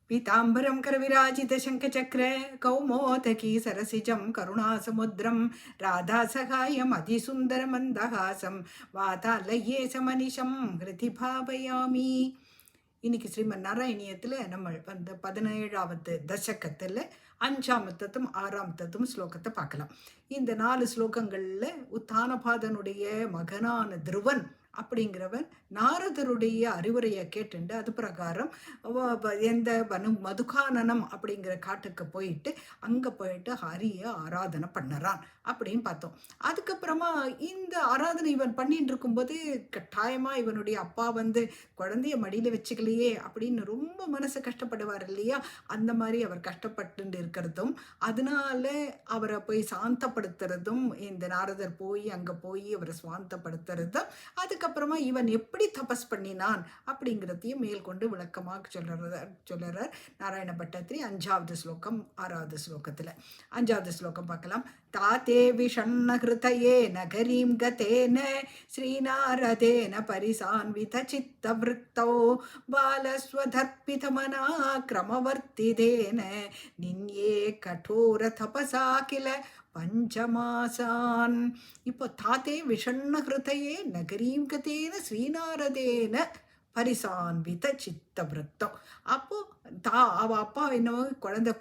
पीताम्बरं करविराजितशङ्खचक्रे कौमोदकी सरसिजं करुणासमुद्रं राधासहायम् அதிசுந்தரமந்தஹாசம் வாதாலயே சமனிஷம் ஹிருதி பாவயாமி. இன்னைக்கு ஸ்ரீமன் நாராயணியத்தில் நம்ம வந்து 17வது தசகத்தில் 5ஆம் தத்துவம் 6ஆம் தத்துவம் ஸ்லோகத்தை பார்க்கலாம். இந்த 4 ஸ்லோகங்களில் உத்தானபாதனுடைய மகனான துருவன் அப்படிங்கிறவன் நாரதருடைய அறிவுரையை கேட்டுண்டு அது பிரகாரம் எந்த மதுகானனம் அப்படிங்கிற காட்டுக்கு போயிட்டு அங்கே போயிட்டு ஹரிய ஆராதனை பண்ணறான் அப்படின்னு பார்த்தோம். அதுக்கப்புறமா இந்த ஆராதனை இவன் பண்ணிட்டு இருக்கும்போது கட்டாயமாக இவனுடைய அப்பா வந்து குழந்தைய மடியில் வச்சுக்கலையே அப்படின்னு ரொம்ப மனசு கஷ்டப்படுவார் இல்லையா? அந்த மாதிரி அவர் கஷ்டப்பட்டு இருக்கிறதும் அதனால அவரை போய் சாந்தப்படுத்துறதும் இந்த நாரதர் போய் அங்கே போய் அவரை சாந்தப்படுத்துறதும் அதுக்கப்புறமா இவன் எப்படி தபஸ் பண்ணினான் அப்படிங்கிறதையும் மேற்கொண்டு விளக்கமாக சொல்லுறார் நாராயண பட்டத்திரி 5வது ஸ்லோகம் 6வது ஸ்லோகத்தில். 5வது ஸ்லோகம் பார்க்கலாம். தாத்தே விஷண்ண ஹிருதயே நகரீம் கதேன ஸ்ரீநாரதேன பரிசான்வித சித்தவ்ருத்தோ பாலஸ்வதர்ப்பிதமனா கிரமவர்த்திதேன நின்யே கடோர தபசா கில பஞ்சமாசான். இப்போ தாத்தே விஷண்ண ஹிருதயே நகரீம் கதேன ஸ்ரீநாரதேன பரிசான்வித சித்தவிருத்தம். அப்போ அவ அப்பா என்னவோ குழந்தை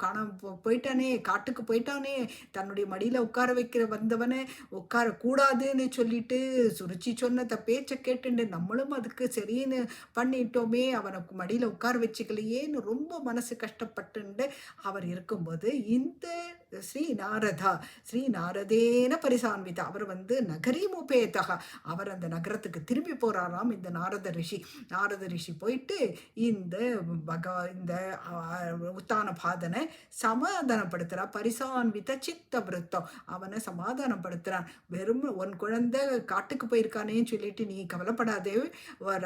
போயிட்டானே, காட்டுக்கு போயிட்டானே, தன்னுடைய மடியில் உட்கார வைக்கிற வந்தவனை உட்கார கூடாதுன்னு சொல்லிட்டு சுருச்சி சொன்ன பேச்சை கேட்டுண்டு நம்மளும் அதுக்கு சரின்னு பண்ணிட்டோமே, அவனுக்கு மடியில் உட்கார வச்சுக்கலையேன்னு ரொம்ப மனசு கஷ்டப்பட்டுண்டு அவர் இருக்கும்போது இந்த ஸ்ரீநாரதேன பரிசான்விதா அவர் வந்து நகரீமுபேதா அவர் அந்த நகரத்துக்கு திரும்பி போறாராம். இந்த நாரத ரிஷி போயிட்டு இந்த உத்தானபாதனை சமாதானப்படுத்துறான். பரிசான்வித சித்த விருத்தம் அவனை சமாதானப்படுத்துறான். வெறும் உன் குழந்தை காட்டுக்கு போயிருக்கானேன்னு சொல்லிட்டு நீ கவலைப்படாதே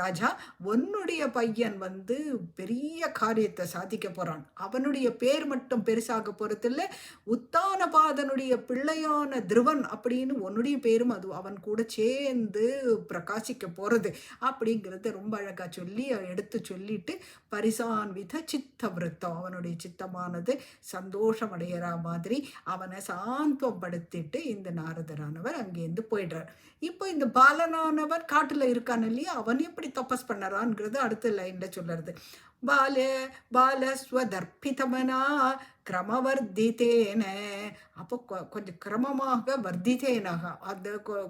ராஜா, உன்னுடைய பையன் வந்து பெரிய காரியத்தை சாதிக்க போறான். அவனுடைய பேர் மட்டும் பெருசாக போறதில்லை, உத்தானபாதனுடைய பிள்ளையான துருவன் அப்படின்னு உன்னுடைய பேரும் அது அவன் கூட சேர்ந்து பிரகாசிக்க போறது அப்படிங்கிறத ரொம்ப அழகா சொல்லி எடுத்து சொல்லிட்டு பரிசான்வித சித்தவிருத்தம் அவனுடைய சித்தமானது சந்தோஷம் அடையிற மாதிரி அவனை சாந்தப்படுத்திட்டு இந்த நாரதரானவர் அங்கேருந்து போயிடுறார். இப்போ இந்த பாலனானவர் காட்டுல இருக்கான் இல்லையா, அவன் எப்படி தபஸ் பண்ணறான்ங்கிறது அடுத்த லைன்ல சொல்றது. பாலஸ்வதர்ப்பிதமனா கிரமவர்த்தித்தேன. அப்போ கொஞ்சம் கிரமமாக வர்த்தித்தேனாக அந்த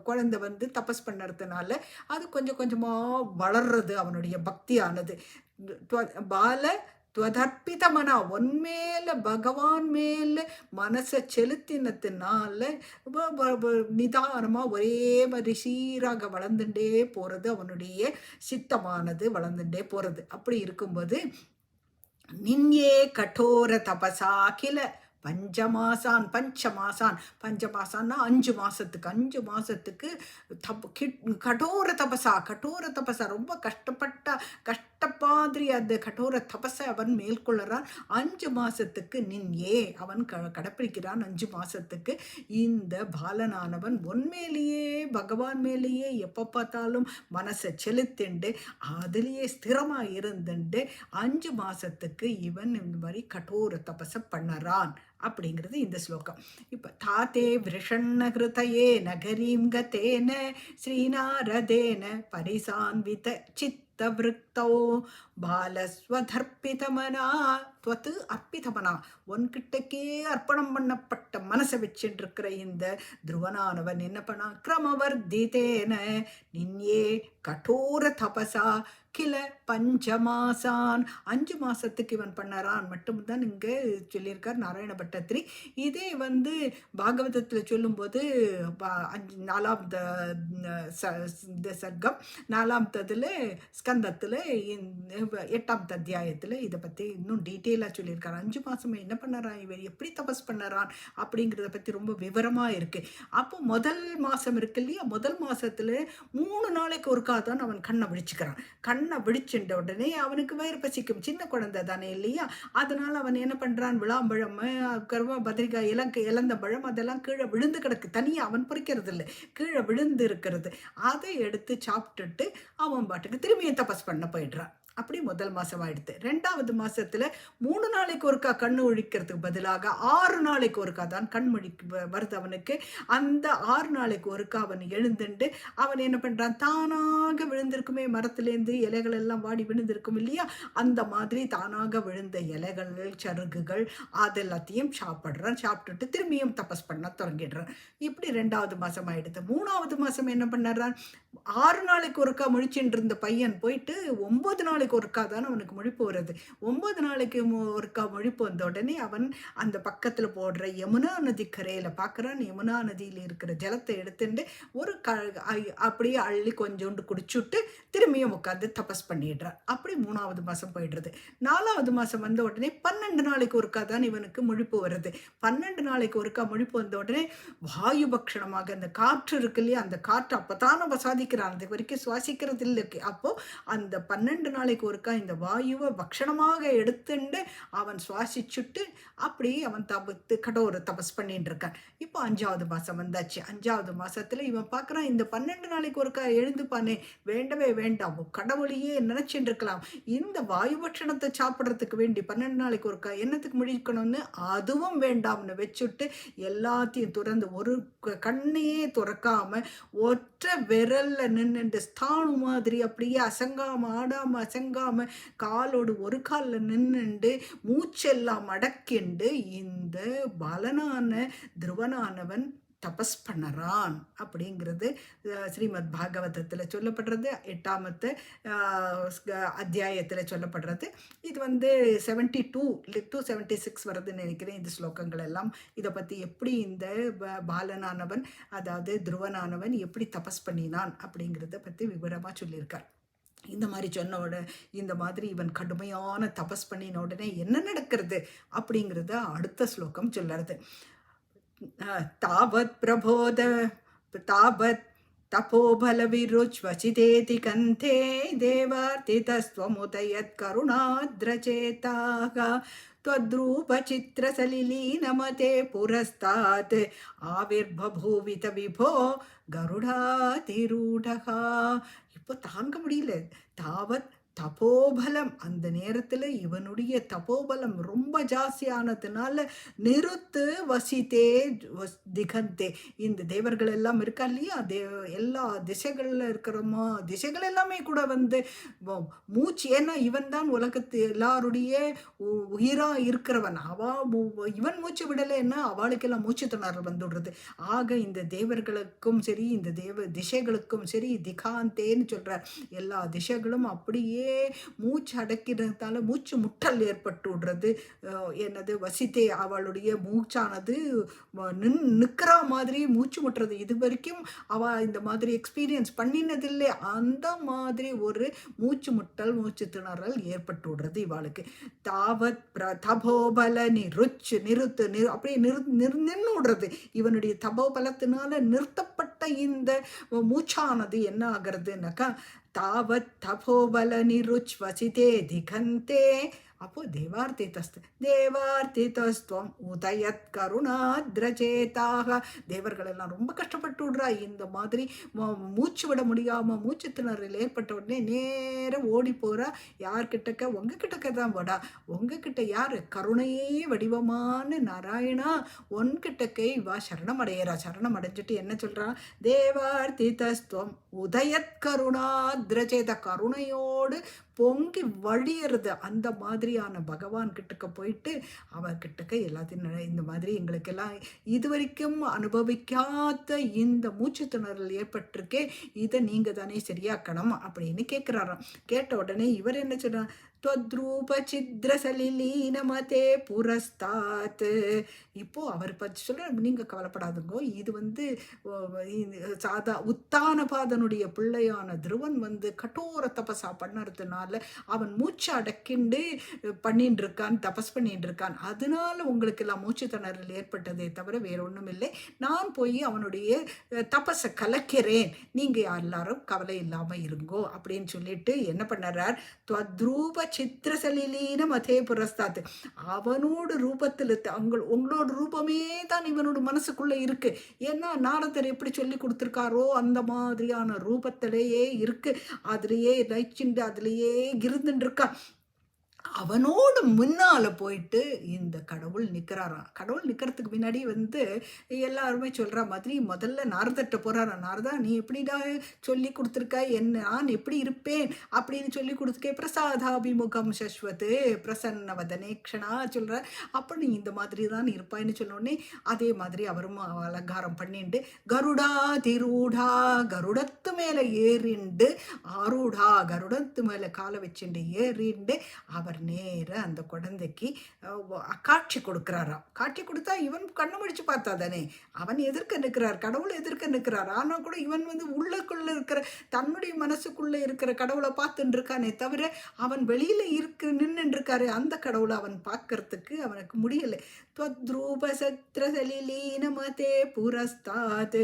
குழந்தை வந்து தபஸ் பண்ணுறதுனால அது கொஞ்சம் கொஞ்சமாக வளர்றது அவனுடைய பக்தியானது. பால துவதர்ப்பிதமனா ஒன்மேல பகவான் மேல மனசை செலுத்தினத்தினால நிதானமா ஒரே மாதிரி சீராக வளர்ந்துட்டே போறது, அவனுடைய சித்தமானது வளர்ந்துட்டே போறது. அப்படி இருக்கும்போது நின்யே கடோர தபசா கில பஞ்சமாசான்னா 5 மாசத்துக்கு கடோர தபசா ரொம்ப கஷ்டப்பாதிரி அந்த கடோர தபசை அவன் மேற்கொள்ளுறான். 5 மாசத்துக்கு நின்யே அவன் கடைப்பிடிக்கிறான். 5 மாசத்துக்கு இந்த பாலனானவன் உன்மேலேயே பகவான் மேலேயே எப்போ பார்த்தாலும் மனசை செலுத்திண்டு அதுலேயே ஸ்திரமா இருந்துண்டு 5 மாசத்துக்கு இவன் இந்த மாதிரி கடோர தபசை பண்ணறான் அப்படிங்கிறது இந்த ஸ்லோகம். இப்போ தாத்தே விருஷண்ண ஹிருதயே நகரீம் கதேன ஸ்ரீநாரதேன பரிசான்வித சித்தவிருத்தோ பாலஸ்வதர்ப்பிதமனா துவத்து அர்ப்பிதமனா ஒன்கிட்டக்கே அர்ப்பணம் பண்ணப்பட்ட மனசை வச்சுட்டு இருக்கிற இந்த துருவனானவன் என்ன பண்ணா கிரமவர்த்திதேன நின்யே கடோர தபசா கில பஞ்சமாசான் 5 மாசத்துக்கு இவன் பண்ணறான் மட்டும்தான் இங்க சொல்லியிருக்கார் நாராயண பட்டத்திரி. இதே வந்து பாகவதத்தில் சொல்லும்போது 4ஆம் சர்க்கம் 4ஆம் ஸ்கந்தத்தில் 8ஆம் அத்தியாயத்தில் இதை பற்றி இன்னும் டீட்டெயிலாக சொல்லியிருக்காரு. 5 மாதம் என்ன பண்ணறான் இவர், எப்படி தபஸ் பண்ணறான் அப்படிங்கிறத பற்றி ரொம்ப விவரமாக இருக்குது. அப்போ முதல் மாதம் இருக்கு இல்லையா, முதல் மாதத்தில் 3 நாளைக்கு ஒருக்கா தான் அவன் கண்ணை விழிச்சுக்கிறான். கண்ணை விழிச்சுட்ட உடனே அவனுக்கு வயிறு பசிக்கும், சின்ன குழந்தை தானே இல்லையா, அதனால அவன் என்ன பண்றான், விளாம்பழம் பத்திரிக்காய் இழந்த பழம் அதெல்லாம் கீழே விழுந்து கிடக்கு, தனியாக அவன் பொறிக்கிறது இல்லை, கீழே விழுந்து இருக்கிறது, அதை எடுத்து சாப்பிட்டுட்டு அவன் பாட்டுக்கு திரும்பியும் தபஸ் பண்ண போயிடுறான். அப்படி முதல் மாதம் ஆயிடுது. 2வது மாதத்தில் 3 நாளைக்கு ஒருக்கா கண்ணு முழிக்கிறதுக்கு பதிலாக 6 நாளைக்கு ஒருக்கா தான் கண் முழிக்கு வருது அவனுக்கு. அந்த 6 நாளைக்கு ஒருக்கா அவன் எழுந்துண்டு அவன் என்ன பண்ணுறான், தானாக விழுந்திருக்குமே மரத்துலேருந்து இலைகள் எல்லாம் வாடி விழுந்திருக்கும் இல்லையா, அந்த மாதிரி தானாக விழுந்த இலைகள், சருகுகள் அதெல்லாத்தையும் சாப்பிட்றான். சாப்பிட்டுட்டு திரும்பியும் தபஸ் பண்ண தொடங்கிடுறான். இப்படி 2வது மாதம் ஆயிடுது. 3வது மாதம் என்ன பண்ணுறான், 6 நாளைக்கு ஒருக்கா முழிச்சுட்டு இருந்த பையன் போயிட்டு 9 நாளைக்கு ஒருக்கா தான் அவனுக்கு முழிப்பு வருது. 9 நாளைக்கு ஒருக்கா முழிப்பு வந்த உடனே அவன் அந்த பக்கத்தில் போடுற யமுனா நதி கரையில் பார்க்குறான். யமுனா நதியில் இருக்கிற ஜலத்தை எடுத்துட்டு ஒரு அப்படியே அள்ளி கொஞ்சோண்டு குடிச்சுட்டு திரும்பியும் உட்காந்து தபஸ் பண்ணிடுறான். அப்படி 3வது மாதம் போயிடுறது. 4வது மாதம் வந்த உடனே 12 நாளைக்கு ஒருக்கா தான் இவனுக்கு முழிப்பு வருது. 12 நாளைக்கு ஒருக்கா முழிப்பு வந்த உடனே வாயு பக்ஷணமாக அந்த காற்று இருக்கு இல்லையா, அந்த காற்று அப்போதான் நம்ம சாதிக்கிறான், அது வரைக்கும் சுவாசிக்கிறது இல்லை. அப்போ அந்த 12 நாளைக்கு ஒருக்கா இந்த வாயுவை பக்ஷணமாக எடுத்துண்டு அவன் சுவாசிச்சுட்டு அப்படி அவன் கடோர தபஸ் பண்ணிட்டு இருக்கான். இப்போ 5வது மாதம் வந்தாச்சு. 5வது மாதத்தில் இவன் பார்க்குறான், இந்த 12 நாளைக்கு ஒருக்கா எழுந்துப்பானே, வேண்டவே வேண்டாம், கடவுளையே நினைச்சுட்டு இருக்கலாம், இந்த வாயு பட்சணத்தை சாப்பிட்றதுக்கு வேண்டி 12 நாளைக்கு ஒருக்கா என்னத்துக்கு முழிக்கணும்னு அதுவும் வேண்டாம்னு வச்சுட்டு எல்லாத்தையும் துறந்து ஒரு கண்ணையே துறக்காம ஒற்ற விரல்ல நின்றுட்டு ஸ்தானு மாதிரி அப்படியே அசங்காம ஆடாம அசங்காம காலோடு ஒரு காலில் நின்றுண்டு மூச்செல்லாம் அடக்கிண்டு இந்த பலனான துருவனானவன் தபஸ் பண்ணறான் அப்படிங்கிறது ஸ்ரீமத் பாகவதத்தில் சொல்லப்படுறது. 8வது அத்தியாயத்தில் சொல்லப்படுறது. இது 72 to 76 வருதுன்னு நினைக்கிறேன் இந்த ஸ்லோகங்கள் எல்லாம். இதை பற்றி எப்படி இந்த பாலனானவன் அதாவது துருவனானவன் எப்படி தபஸ் பண்ணினான் அப்படிங்கிறத பற்றி விவரமாக சொல்லியிருக்கார். இந்த மாதிரி இந்த மாதிரி இவன் கடுமையான தபஸ் பண்ணின உடனே என்ன நடக்கிறது அப்படிங்கிறத அடுத்த ஸ்லோகம் சொல்லுறது. தாவத் பிரபோத தாவத் तपोबलविरुच्वचितेति कन्थे देवार्तितस्त्वमुदयत् करुणाद्रचेताः त्वद्रूपचित्रसलिलीनमते पुरस्तात् आविर्बभूवित विभो गरुडातिरूढः. இப்போ தாங்க முடியல. தாவத் தபோபலம், அந்த நேரத்தில் இவனுடைய தபோபலம் ரொம்ப ஜாஸ்தியானதுனால நிறுத்து வசித்தே திகந்தே, இந்த தேவர்கள் எல்லாம் இருக்கா இல்லையா, எல்லா திசைகளில் இருக்கிறோமோ திசைகள் எல்லாமே கூட மூச்சு, ஏன்னா இவன் தான் உலகத்து எல்லாருடைய உயிராக இருக்கிறவன். இவன் மூச்சு விடலைன்னா அவளுக்கெல்லாம் மூச்சு திணறல் வந்துடுறது. ஆக இந்த தேவர்களுக்கும் சரி இந்த தேவ திசைகளுக்கும் சரி திகாந்தேன்னு சொல்கிறார். எல்லா திசைகளும் அப்படியே மூச்சு அடக்கிறதால மூச்சு முட்டல் ஏற்பட்டு விடுறது. என்னது வசித்தே, அவளுடைய மூச்சானது நிற்கிற மாதிரி மூச்சு முட்டுறது. இது வரைக்கும் அவள் இந்த மாதிரி எக்ஸ்பீரியன்ஸ் பண்ணினதில்லை. அந்த மாதிரி ஒரு மூச்சு முட்டல் மூச்சு திணறல் ஏற்பட்டு விடுறது இவாளுக்கு. தாவத் தபோபல நிறுத்து அப்படியே நின்று விடுறது. இவனுடைய தபோபலத்தினால நிறுத்தப்பட்ட இந்த மூச்சானது என்ன ஆகிறதுனாக்கா தாவத் தபோபல நிருச்வசிதே திகந்தே. அப்போ தேவார்த்திதஸ்துவம் உதயத் கருணாத்ரஜேதாக. தேவர்கள் எல்லாம் ரொம்ப கஷ்டப்பட்டு விடுறா. இந்த மாதிரி மூச்சு விட முடியாமல் மூச்சு திணறல் ஏற்பட்ட உடனே நேரம் ஓடி போகிறா. யார்கிட்டக்க? உங்ககிட்டக்க தான் வடா. உங்ககிட்ட யார்? கருணையே வடிவமான நாராயணா உன்கிட்டக்கே இவா சரணம் அடையிறா. சரணம் அடைஞ்சிட்டு என்ன சொல்கிறான்? தேவார்த்திதஸ்துவம் உதயத் கருணாத்ரஜேத, கருணையோடு பொங்கி வழியிறது. அந்த மாதிரியான பகவான் கிட்டக்க போயிட்டு அவர்கிட்டக்க எல்லாத்தையும் இந்த மாதிரி எங்களுக்கெல்லாம் இது வரைக்கும் அனுபவிக்காத இந்த மூச்சு திணறல் ஏற்பட்டிருக்கே, இதை நீங்கள் தானே சரியாக்கணும் அப்படின்னு கேட்குறாராம். கேட்ட உடனே இவர் என்ன சொல்கிறார்? त्वद्रूपचिद्रसलिलीनमते पुरस्तात्. இப்போ அவர் பற்றி சொல்ற, நீங்கள் கவலைப்படாதுங்கோ, இது உத்தானபாதனுடைய பிள்ளையான துருவன் கடோர தபசா பண்ணறதுனால அவன் மூச்சு அடக்கிண்டு பண்ணிட்டு இருக்கான், தபஸ் பண்ணிட்டு இருக்கான். அதனால உங்களுக்கு எல்லாம் மூச்சு திணறல் ஏற்பட்டதே தவிர வேற ஒன்றும் இல்லை. நான் போய் அவனுடைய தபஸை கலக்கிறேன், நீங்கள் எல்லாரும் கவலை இல்லாமல் இருங்கோ அப்படின்னு சொல்லிட்டு என்ன பண்ணுறார்? त्वद्रूप சித்திரசலிலீன மதே புரஸ்தாத்து. அவனோட ரூபத்தில் உங்களோட ரூபமே தான் இவனோட மனசுக்குள்ள இருக்கு. ஏன்னா நாரதர் எப்படி சொல்லி கொடுத்துருக்காரோ அந்த மாதிரியான ரூபத்திலேயே இருக்கு. அதுலேயே லயிச்சுண்டு அதுலேயே இருந்துட்டு இருக்கா. அவனோடு முன்னால போயிட்டு இந்த கடவுள் நிற்கிறாராம். கடவுள் நிற்கிறதுக்கு முன்னாடி எல்லாருமே சொல்கிற மாதிரி முதல்ல நாரதர்கிட்ட போகிறாராம். நாரதா, நீ எப்படிடா சொல்லி கொடுத்துருக்க, என்ன நான் எப்படி இருப்பேன் அப்படின்னு சொல்லி கொடுத்துருக்கேன். பிரசாதாபிமுகம் சஸ்வத்து பிரசன்ன வதனேக்ஷனா சொல்கிற. அப்போ நீ இந்த மாதிரி தான் இருப்பாயின்னு சொன்னோடனே அதே மாதிரி அவரும் அலங்காரம் பண்ணிண்டு கருடா திருடா கருடத்து மேலே ஏறிண்டு ஆரூடா கருடத்து மேலே காலை வச்சுண்டு ஏறிண்டு அவர் நேர அந்த குழந்தைக்கு காட்சி கொடுக்கிறாராம். காட்சி கொடுத்தா இவன் கண்ணு முடிச்சு பார்த்தா தானே, அவன் எதிர்க்க நிற்கிறார், கடவுளை எதிர்க்க நிற்கிறார். ஆனால் கூட இவன் உள்ளக்குள்ள இருக்கிற தன்னுடைய மனசுக்குள்ள இருக்கிற கடவுளை பார்த்துட்டு இருக்கானே தவிர அவன் வெளியில நின்று இருக்காரு. அந்த கடவுளை அவன் பார்க்கறதுக்கு அவனுக்கு முடியலை. त्वद्रूपसत्रसलिलीनमते पुरस्तात्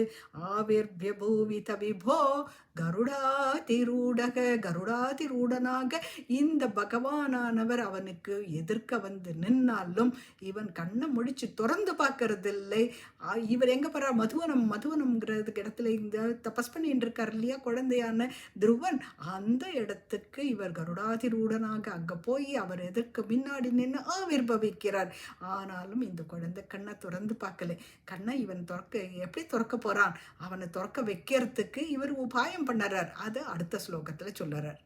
आविर्भूவித விபோ கருடாதிரூடக. கருடாதிரூடனாக இந்த பகவானானவர் அவனுக்கு எதிர்க்க நின்னாலும் இவன் கண்ணை முடிச்சு திறந்து பார்க்கறதில்லை. இவர் எங்க போறா, மதுவனம்ங்கிறதுக்கு இடத்துல இந்த தபஸ் பண்ணிட்டு இருக்கார் இல்லையா குழந்தையான துருவன், அந்த இடத்துக்கு இவர் கருடாதிரூடனாக அங்க போய் அவர் எதிர்க்க முன்னாடி நின்று ஆவிர்பவிக்கிறார். ஆனாலும் இந்த குழந்தை கண்ணை திறந்து பார்க்கல. கண்ணை இவன் எப்படி திறக்க போறான், அவனை திறக்க வைக்கிறதுக்கு இவர் உபாயம் பண்ணுறார். அது அடுத்த ஸ்லோகத்துல சொல்லுறார்.